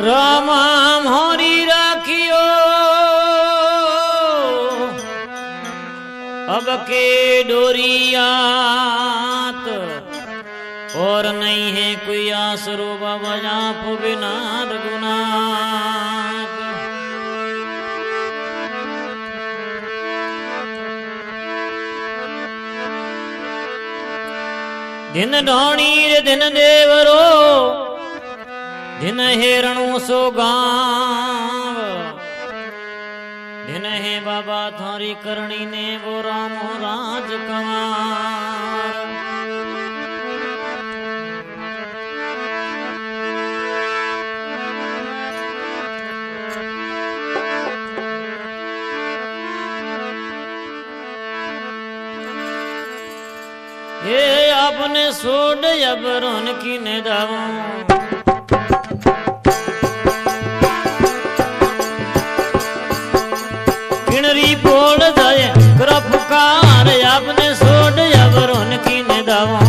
रामा मोरी राखियो अब के डोरियात और नहीं है कोई आसरो बाबा आप बिना रघुनाथ। दिन ढोणी रे दिन देवरो दिन हेरणु सो गाँव दिन है बाबा थारी करणी ने वो रामो राज कंवार। ये आपने सोड जबरन की ने दावों किनरी बोल जाए कर पुकार आपने सोड जबरन की ने दावों।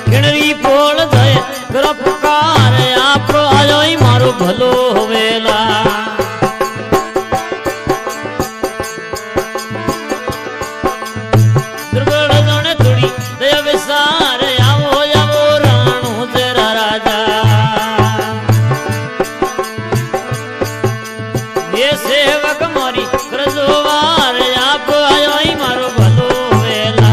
किनरी बोल जाए कर पुकार आप आयो ही मारो भलो होवेला। दुर्बल जने थोड़ी दया विसार आवो आवो राणू तेरा राजा। ये सेवक मारी करजोवार आप आयो ही मारो भलो होवेला।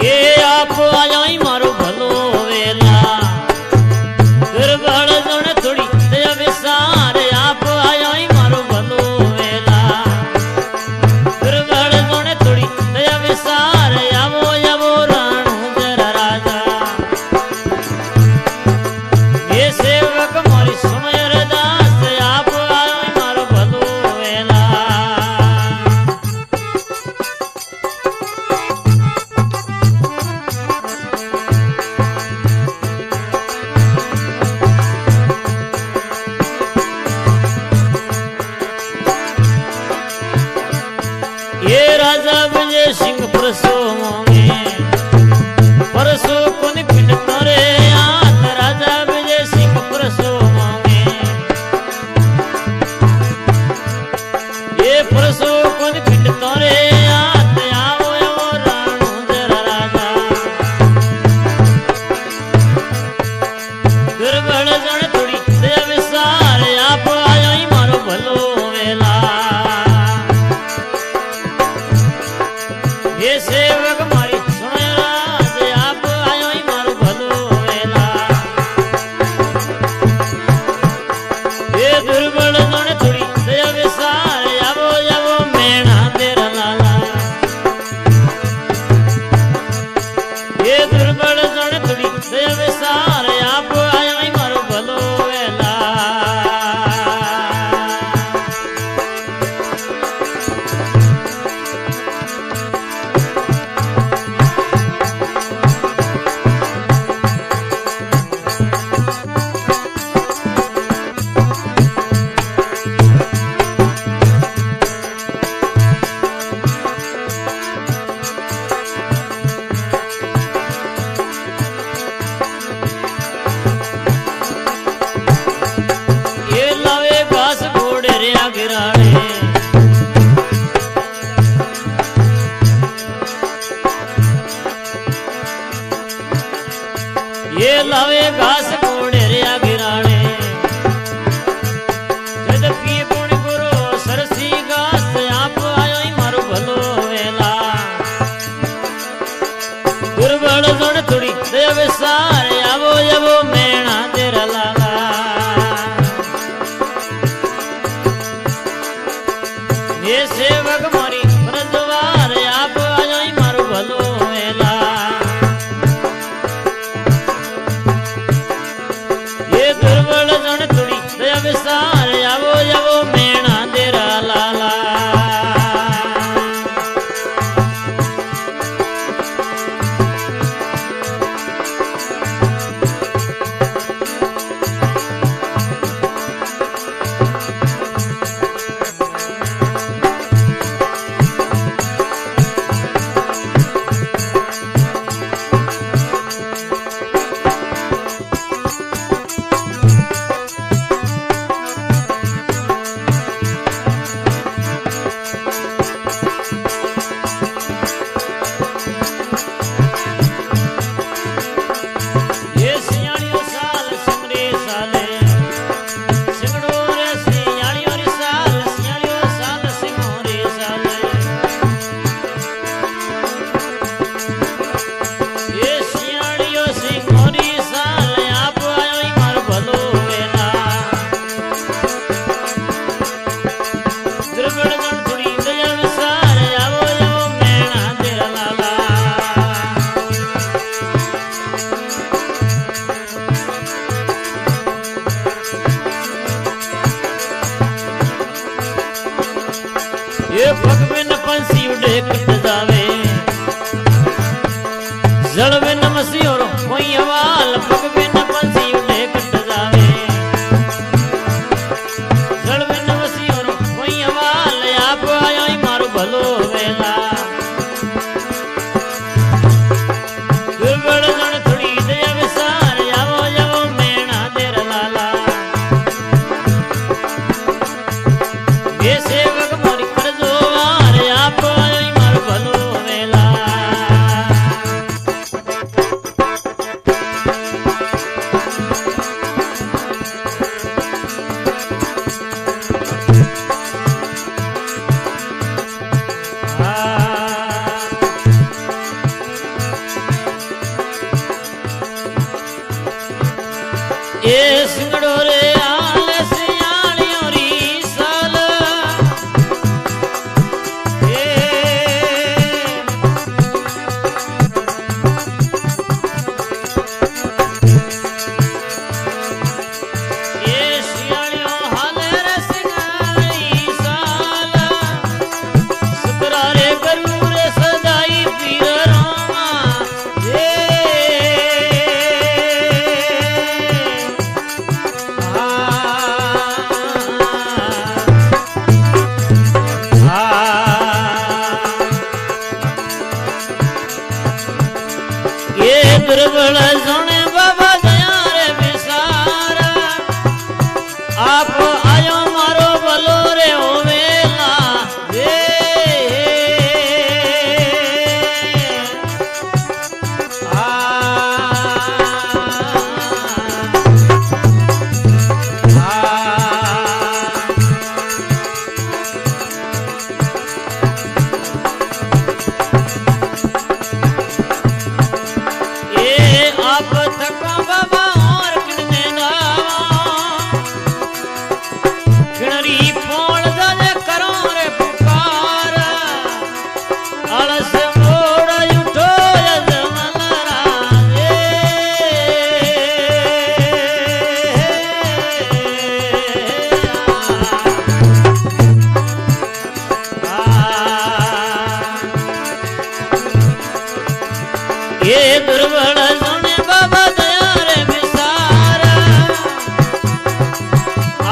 ये आप आया ही मारो भलो वेला। दुर्बल जन थोड़ी दया विसार आप आया ही मारो भलो वेला। दुर्बल जन थोड़ी दया विसार आवो आवो राणू तेरा राजा। ये सेवक मोरी सुनो अरदास आप आया ही मारो भलो वेला। ये राजा विजय सिंह परसो मोंगे परसो कुन पिंड तोरे आत राजा विजय सिंह परसो मोंगे। ये परसो कुन पिंड तोरे आत आवो आवो राणू तेरा राजा। दुर्बल जन थोड़ी दया विसार आप आयो ही मारो भलो वेला। ये सेवक मारी सुनो राज आप आयो ही मारो भलो वेला। ये दुर्बल जन थोड़ी दया विसार आवो आवो मेणा तेरा लाला। ये दुर्बल जन थोड़ी दया विसार आप आयो ही मारो भलो ये सिंगड़ो रे आल सियालियों री साल ये सियालियों हाल रे सिंगारी साल सुकरा रे करू रे सदाई पीर रामा ये दुर्बल सोने बाबा दया रे विसार आप आयो मारो भलो रे होवेला आप थका बाबा और किने दावा खिणरी पोण जाने करो रे पुकार अलस मोड़ा उठो यजमनरा ये दुर्बल सोने बाबा दया रे विसार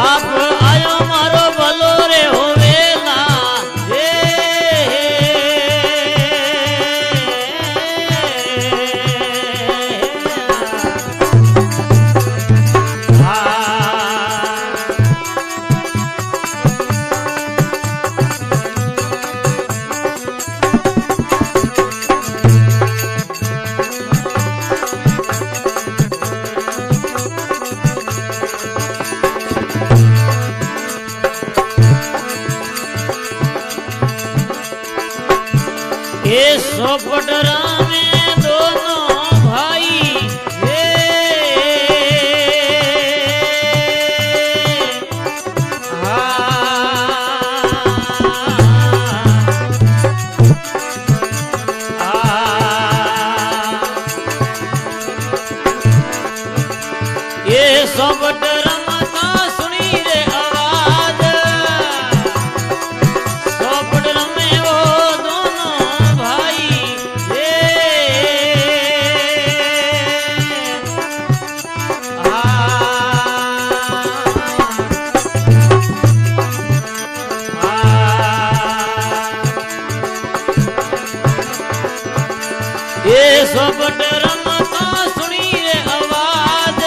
आप आयो मारो भलो रे होवेला ये सोपटरा में दोनों भाई ये सोपटरा माता सुनी रे आवाज सोपटरा में वो दोनों भाई ये सोपटरा माता सुनी रे आवाज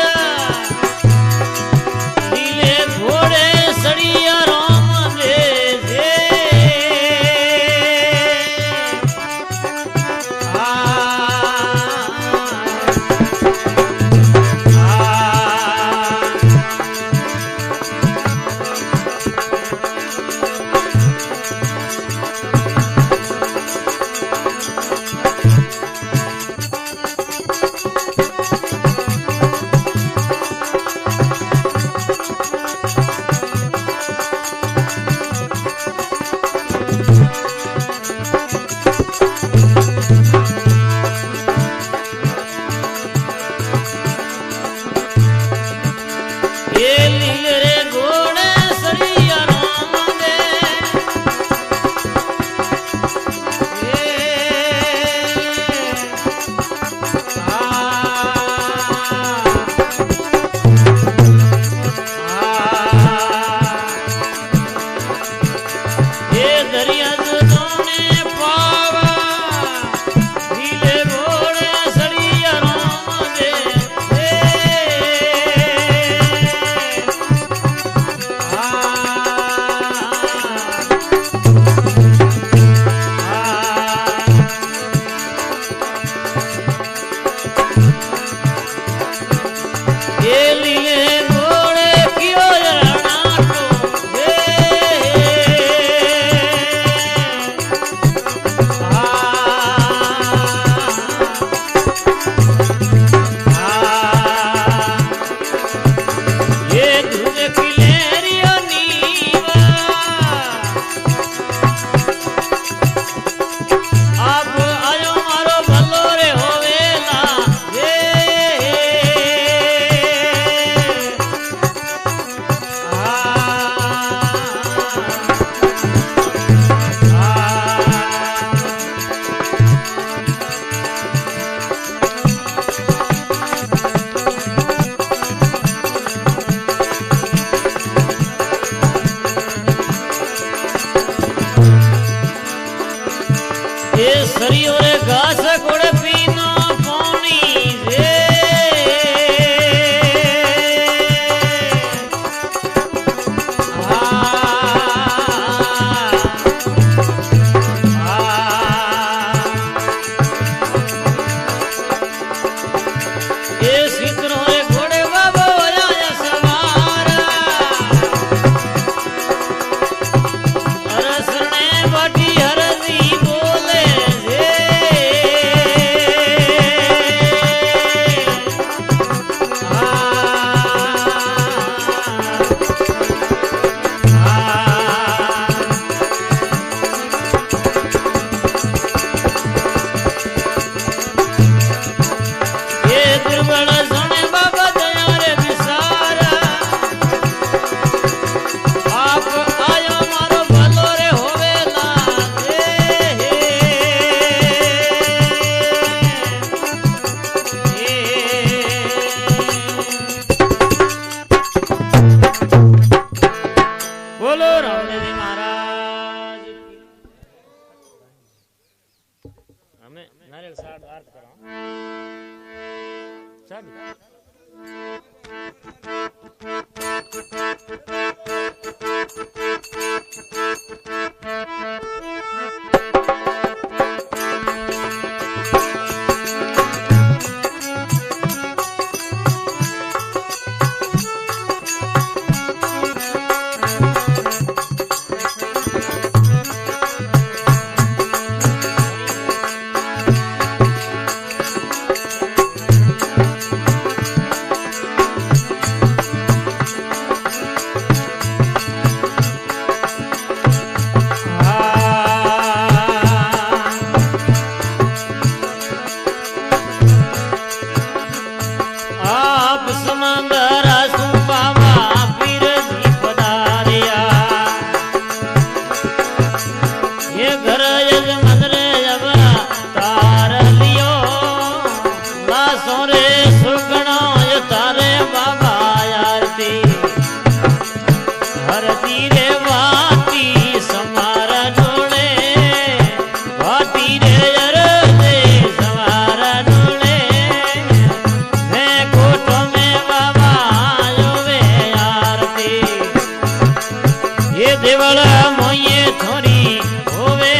केवल मोये थोड़ी होवे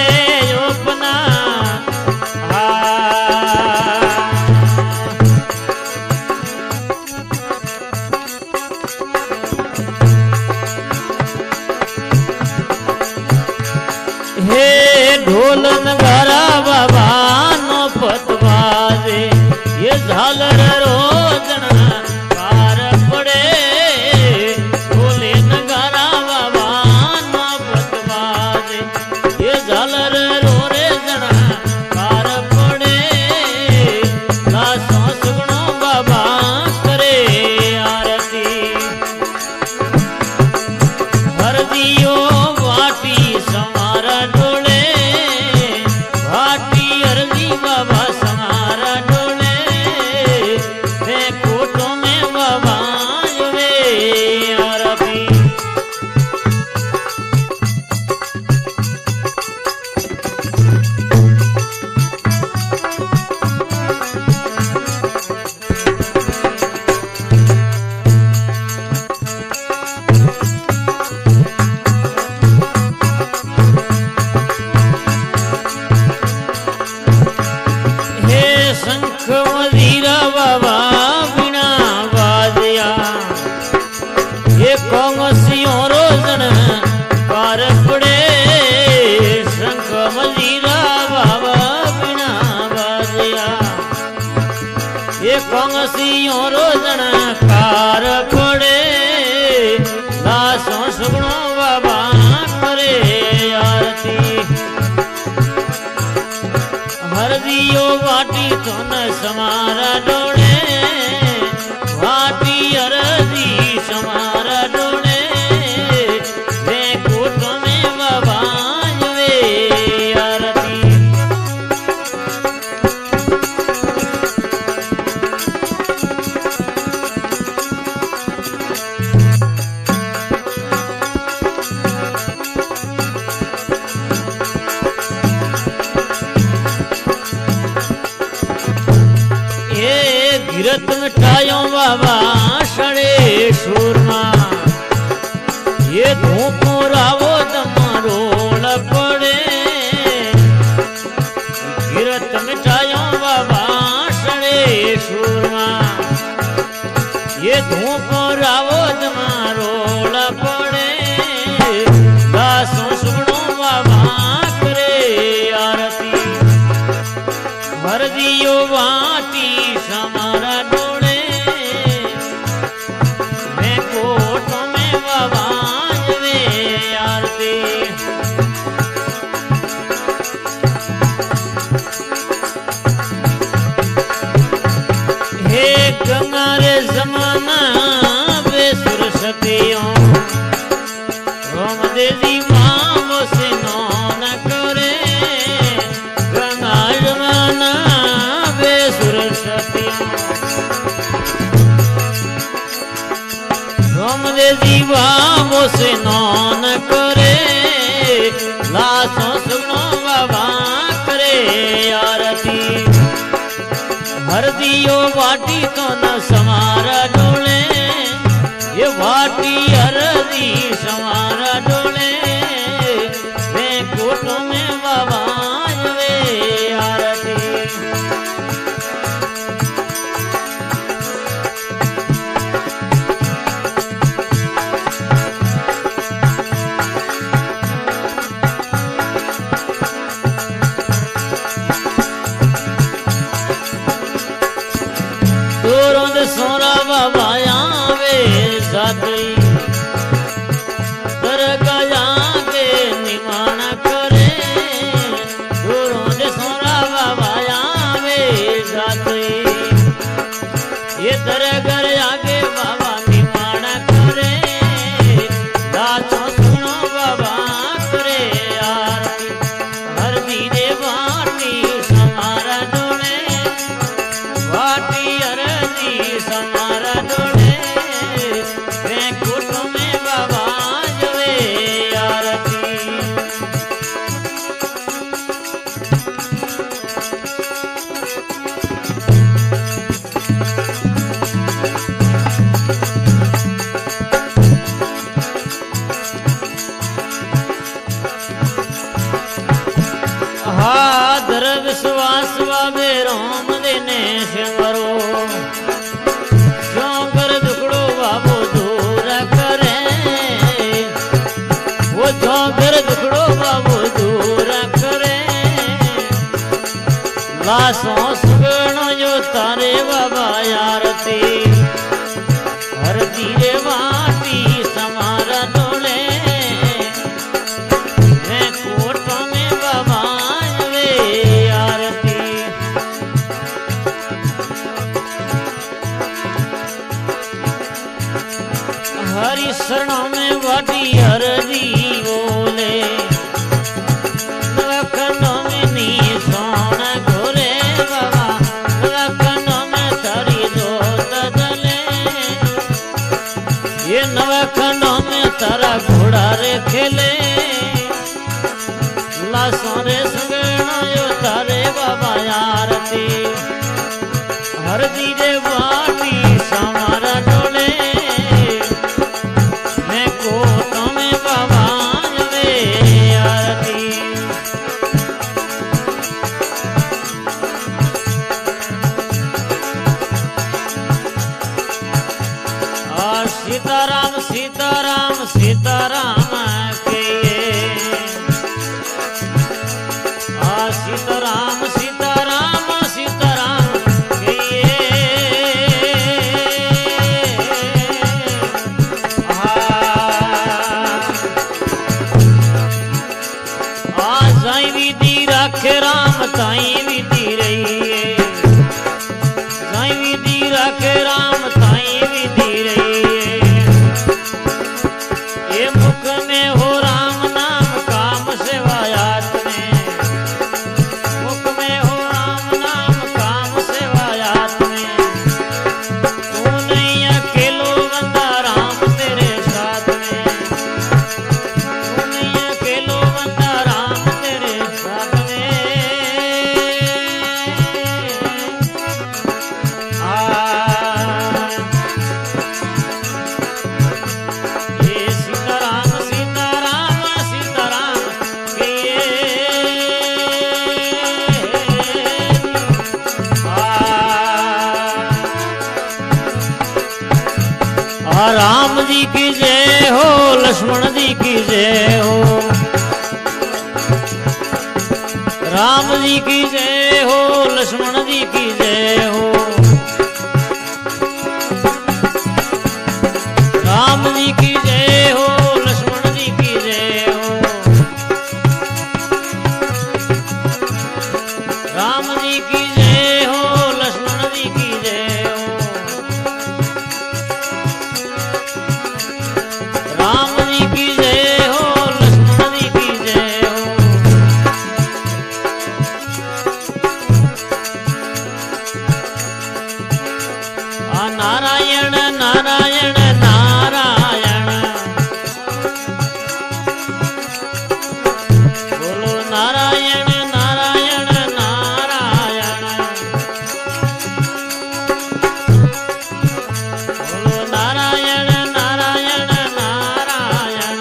अपना हे ढोल नगारा बाबा नो पतवाजे ये झालर रोजना पार पड़े ढोले नगारा बाबा नो पतवाजे ये झालर रोरे जना पार पड़े लासों सुगणों बाबा करे आरती हर दियो वाटी समारा डोले वाटी अरजी बाबा समारा डोले वे कोटों में बाबा वे आरती शंख मजीरा बाबा बिना बाजया ये कौमसियों रोजन पार पड़े शंख मजीरा बाबा बिना बाजया ये कौमसियों रोजन कार पड़े लासों सुगणों बाबा करे आरती हर दियो वाटी तो न समारा डोले वाटी अरजी समारा डोले वे कोट में बाबा वे आरती गिरत मिठाइयों बाबा सड़े सूरमा ये धूप रावो दमरोल पड़े गिरत मिठाइयों बाबा सड़े सूरमा ये धूप रावो दमरोल पड़े दासों सुगणों बाबा करे आरती भर दियो वाटी समारा डोले मैं कोट में बाबा वे आरती हे गंगा रे जमाना बेसुर सतियों रोम देवी माँ से नौन करे गंगा जमाना बेसुर सतियों रोम देवी माँ से नौन करे लासों सुनो बाबा करे आरती हर दियो वाटी तो न समारा डोले ये वाटी हरदी समारा डोले वे कोटों में बाबा वे आरती सोरा बाबा आवे साथी दरगा जाके निमान करे दूरों से सोरा बाबा आवे साथी ये दरगा आके बाबा निमान करे दासों सुनो बाबा करे आरती हर दीदे वाटी समारा डोले वाटी समारा डोले विश्वास वावे राम देने सिमरो जो कर दुखड़ो बाबू दूर करे वो जो कर दुखड़ो बाबू दूर करे लाशों सुगणो जो तारे बाबा आरती हर धीरे वाटी समारा डोले मैं कोटों में बाबा वे आरती हरि शरणों में वाटी हर दी बोले नवखंडों में नी सोना घोरे बाबा नवखंडों में तारी जोत जले ये नवखंडों में तारा घोड़ा रे खेले लाशों रे सुगणो यो तारे बाबा आरती हर धीरे वाटी समारा डोले मैं कोटों में बाबा वे आरती सीताराम सीताराम सीताराम के सीताराम सीताराम सीताराम के जाई विधि राखे राम ताई विधि रहिए जाई विधि राखे राम ताई विधि रहिए ये मुख में हो राम नाम काम सेवायात में मुख में हो राम नाम काम सेवायात में तू नहीं अकेलो बंदा राम तेरे साथ में तू नहीं अकेलो बंदा राम तेरे साथ में ये सीताराम सीताराम सीताराम के राम जी की जय हो लक्ष्मण जी की जय हो राम जी की जय हो लक्ष्मण जी की जय हो राम जी की जय हो लक्ष्मण जी की जय हो राम जी की जय हो लक्ष्मण जी की जय हो राम जी की जय हो लक्ष्मण जी की जय हो नारायण नारायण नारायण बोलो नारायण नारायण नारायण बोलो नारायण नारायण नारायण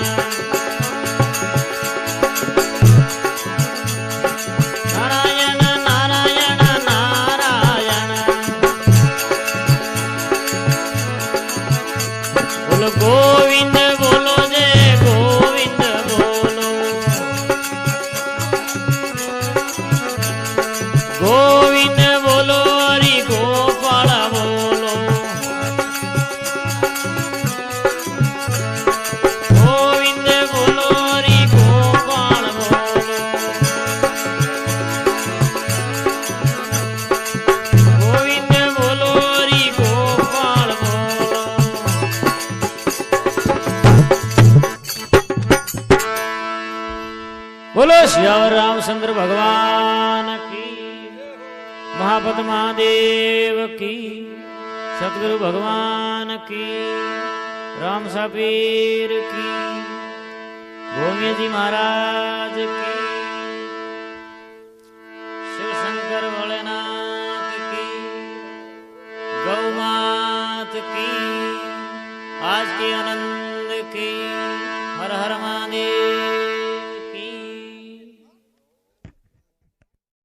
नारायण नारायण नारायण बोलो गोविंद बोलो जय गोविंद बोलो गोविंद बोलो हरि गोपाल बोलो गोविंद बोलो हरि गोपाल बोलो गोविंद बोलो हरि गोपाल बोलो बोलो श्यावर रामचंद्र भगवान की महापद महादेव की सतगुरु भगवान की राम सापीर की भोमी जी महाराज की शिव शंकर भोलेनाथ की गौ मात की आज की आनंद की हर हर